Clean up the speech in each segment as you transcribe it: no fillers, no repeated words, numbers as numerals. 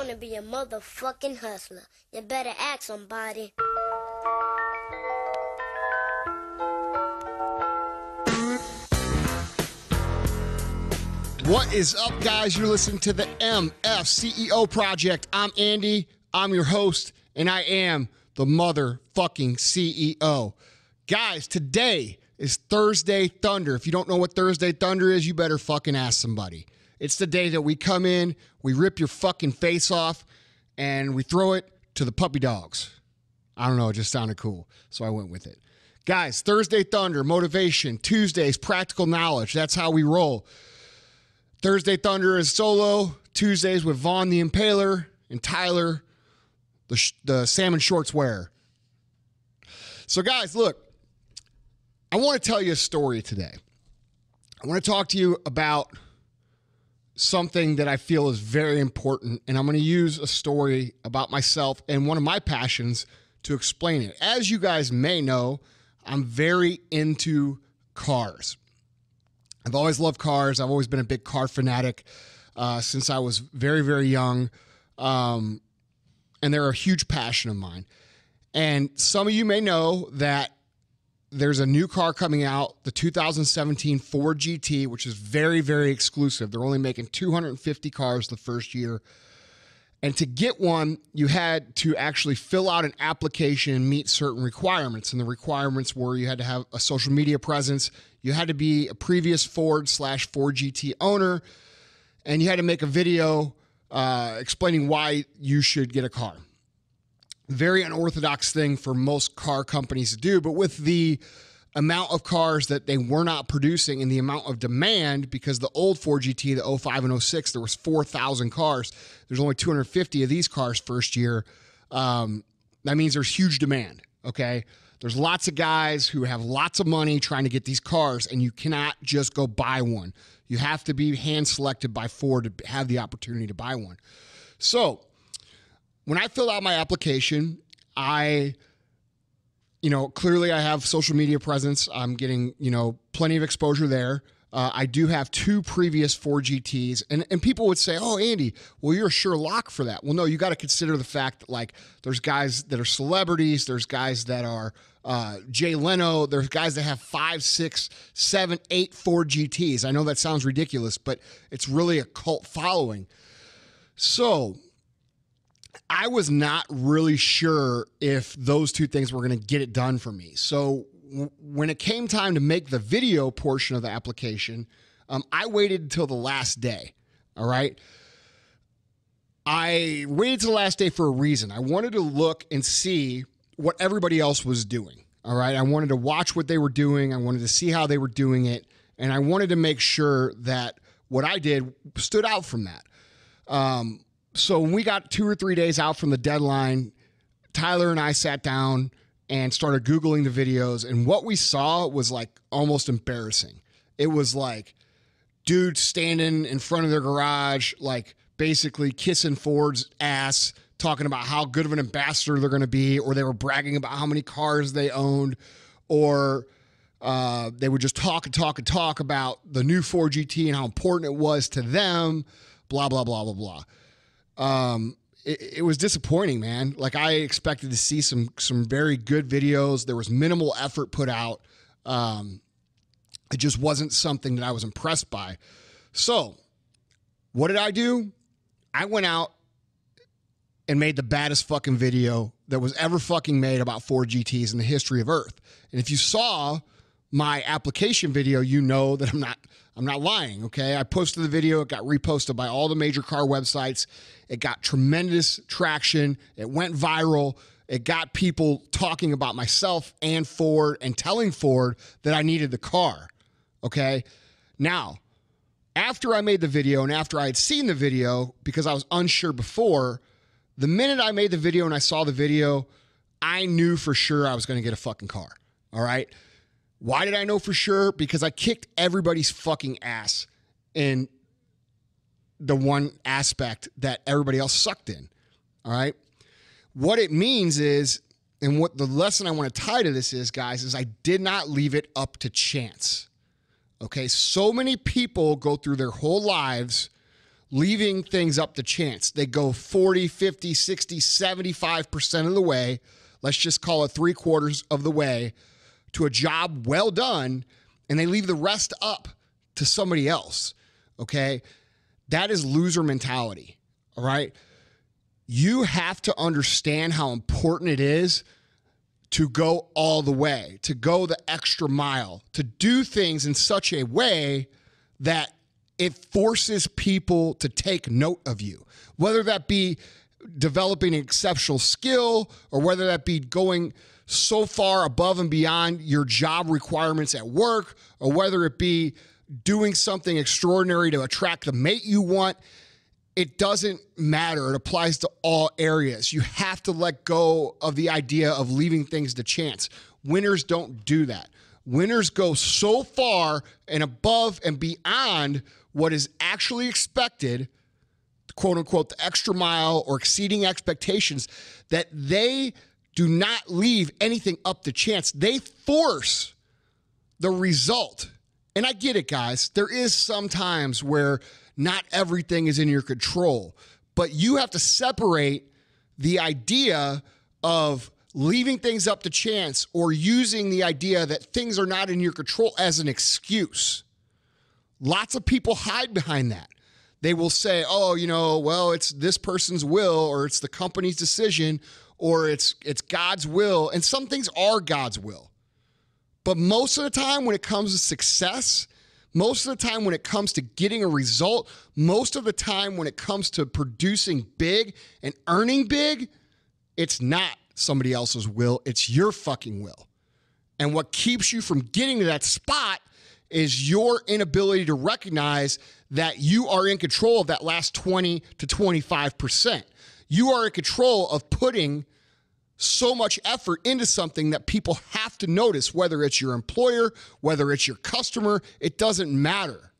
wanna be a motherfucking hustler. You better ask somebody. What is up, guys? You're listening to the MFCEO Project. I'm Andy. I'm your host, and I am the motherfucking CEO. Guys, today is Thursday Thunder. If you don't know what Thursday Thunder is, you better fucking ask somebody. It's the day that we come in, we rip your fucking face off, and we throw it to the puppy dogs. I don't know, it just sounded cool, so I went with it. Guys, Thursday Thunder, motivation. Tuesdays, practical knowledge. That's how we roll. Thursday Thunder is solo. Tuesdays with Vaughn the Impaler and Tyler, the salmon shorts wearer. So guys, look, I want to tell you a story today. I want to talk to you about something that I feel is very important, and I'm going to use a story about myself and one of my passions to explain it. As you guys may know, I'm very into cars. I've always loved cars. I've always been a big car fanatic since I was very, very young. And they're a huge passion of mine. And some of you may know that there's a new car coming out, the 2017 Ford GT, which is very, very exclusive. They're only making 250 cars the first year. And to get one, you had to actually fill out an application and meet certain requirements. And the requirements were you had to have a social media presence, you had to be a previous Ford GT owner, and you had to make a video explaining why you should get a car. Very unorthodox thing for most car companies to do, but with the amount of cars that they were not producing and the amount of demand, because the old Ford GT, the 05 and 06, there was 4,000 cars. There's only 250 of these cars first year. That means there's huge demand, okay? There's lots of guys who have lots of money trying to get these cars, and you cannot just go buy one. You have to be hand-selected by Ford to have the opportunity to buy one. So when I filled out my application, clearly I have social media presence. I'm getting, plenty of exposure there. I do have two previous Ford GTs, and people would say, oh, Andy, well, you're a sure lock for that. Well, no, you got to consider the fact that, like, there's guys that are celebrities. There's guys that are Jay Leno. There's guys that have 5, 6, 7, 8 Ford GTs. I know that sounds ridiculous, but it's really a cult following. So I was not really sure if those two things were going to get it done for me. So when it came time to make the video portion of the application, I waited until the last day. All right. I waited till the last day for a reason. I wanted to look and see what everybody else was doing. All right. I wanted to watch what they were doing. I wanted to see how they were doing it. And I wanted to make sure that what I did stood out from that. So when we got 2 or 3 days out from the deadline, Tyler and I sat down and started Googling the videos, and what we saw was like almost embarrassing. It was like dudes standing in front of their garage, like basically kissing Ford's ass, talking about how good of an ambassador they're going to be, or they were bragging about how many cars they owned, or they would just talk about the new Ford GT and how important it was to them, blah, blah, blah, blah, blah. It was disappointing, man. Like, I expected to see some very good videos. There was minimal effort put out. It just wasn't something that I was impressed by. So what did I do? I went out and made the baddest fucking video that was ever fucking made about Ford GTs in the history of Earth. And if you saw my application video, you know that I'm not lying, okay? I posted the video. It got reposted by all the major car websites. It got tremendous traction. It went viral. It got people talking about myself and Ford and telling Ford that I needed the car, okay? Now, after I made the video and after I had seen the video, because I was unsure before, the minute I made the video and I saw the video, I knew for sure I was going to get a fucking car, all right? Why did I know for sure? Because I kicked everybody's fucking ass in the one aspect that everybody else sucked in. All right. What it means is, and what the lesson I want to tie to this is, guys, is I did not leave it up to chance. Okay. So many people go through their whole lives leaving things up to chance. They go 40, 50, 60, 75% of the way. Let's just call it 3/4 of the way to a job well done, and they leave the rest up to somebody else, okay? That is loser mentality, all right? You have to understand how important it is to go all the way, to go the extra mile, to do things in such a way that it forces people to take note of you, whether that be developing an exceptional skill or whether that be going so far above and beyond your job requirements at work, or whether it be doing something extraordinary to attract the mate you want. It doesn't matter. It applies to all areas. You have to let go of the idea of leaving things to chance. Winners don't do that. Winners go so far and above and beyond what is actually expected, quote unquote, the extra mile or exceeding expectations, that they do not leave anything up to chance. They force the result. And I get it, guys. There is some times where not everything is in your control, but you have to separate the idea of leaving things up to chance or using the idea that things are not in your control as an excuse. Lots of people hide behind that. They will say, oh, well, it's this person's will, or it's the company's decision, or it's God's will. And some things are God's will. But most of the time when it comes to success, most of the time when it comes to getting a result, most of the time when it comes to producing big and earning big, it's not somebody else's will. It's your fucking will. And what keeps you from getting to that spot is your inability to recognize that you are in control of that last 20 to 25%. You are in control of putting so much effort into something that people have to notice, whether it's your employer, whether it's your customer, it doesn't matter.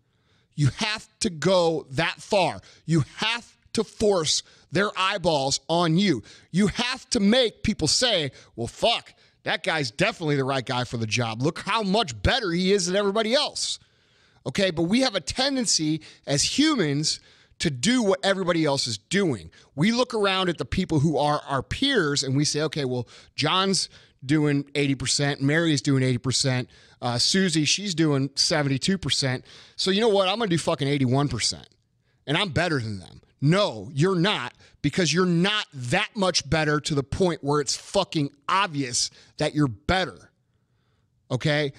You have to go that far. You have to force their eyeballs on you. You have to make people say, well, fuck, that guy's definitely the right guy for the job. Look how much better he is than everybody else. Okay, but we have a tendency as humans to do what everybody else is doing. We look around at the people who are our peers and we say, okay, well, John's doing 80%, Mary's doing 80%, Susie, she's doing 72%. So you know what? I'm going to do fucking 81%. And I'm better than them. No, you're not, because you're not that much better to the point where it's fucking obvious that you're better. Okay?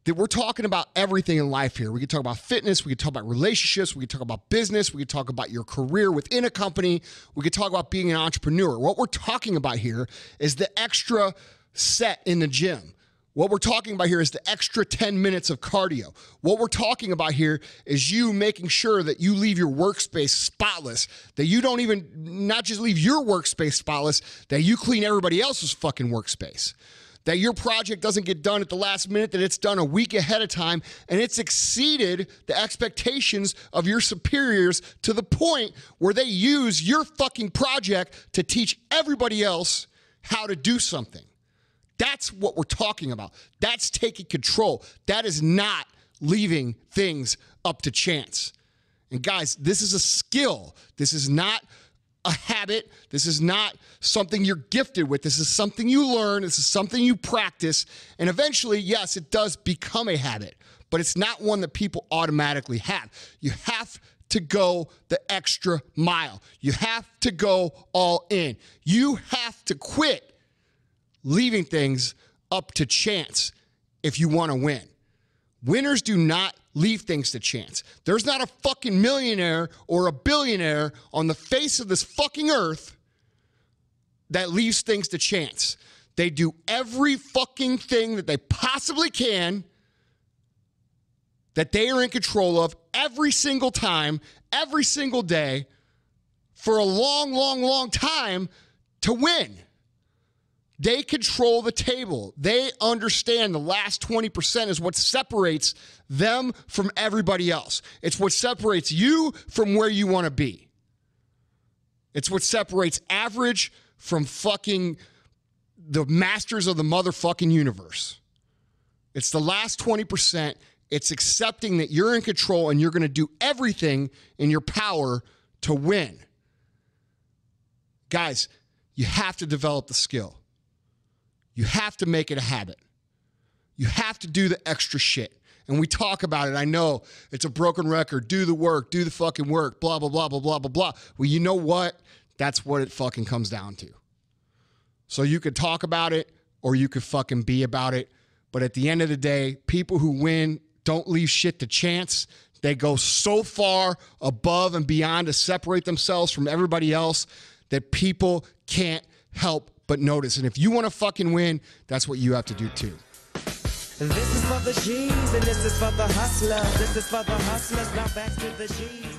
That we're talking about everything in life here. We can talk about fitness. We can talk about relationships. We can talk about business. We can talk about your career within a company. We can talk about being an entrepreneur. What we're talking about here is the extra set in the gym. What we're talking about here is the extra 10 minutes of cardio. What we're talking about here is you making sure that you leave your workspace spotless, that you don't even, not just leave your workspace spotless, that you clean everybody else's fucking workspace. That your project doesn't get done at the last minute, that it's done a week ahead of time, and it's exceeded the expectations of your superiors to the point where they use your fucking project to teach everybody else how to do something. That's what we're talking about. That's taking control. That is not leaving things up to chance. And guys, this is a skill. This is not a habit. This is not something you're gifted with. This is something you learn. This is something you practice. And eventually, yes, it does become a habit, but it's not one that people automatically have. You have to go the extra mile. You have to go all in. You have to quit leaving things up to chance if you want to win. Winners do not leave things to chance. There's not a fucking millionaire or a billionaire on the face of this fucking earth that leaves things to chance. They do every fucking thing that they possibly can, that they are in control of every single time, every single day, for a long, long, long time to win. They control the table. They understand the last 20% is what separates them from everybody else. It's what separates you from where you want to be. It's what separates average from fucking the masters of the motherfucking universe. It's the last 20%. It's accepting that you're in control and you're going to do everything in your power to win. Guys, you have to develop the skill. You have to make it a habit. You have to do the extra shit. And we talk about it. I know it's a broken record. Do the work. Do the fucking work. Blah, blah, blah, blah, blah, blah, blah. Well, you know what? That's what it fucking comes down to. So you could talk about it or you could fucking be about it. But at the end of the day, people who win don't leave shit to chance. They go so far above and beyond to separate themselves from everybody else that people can't help but notice. And if you want to fucking win, that's what you have to do too. This is for the G's and this is for the hustlers. This is for the hustlers. Now back to the G's.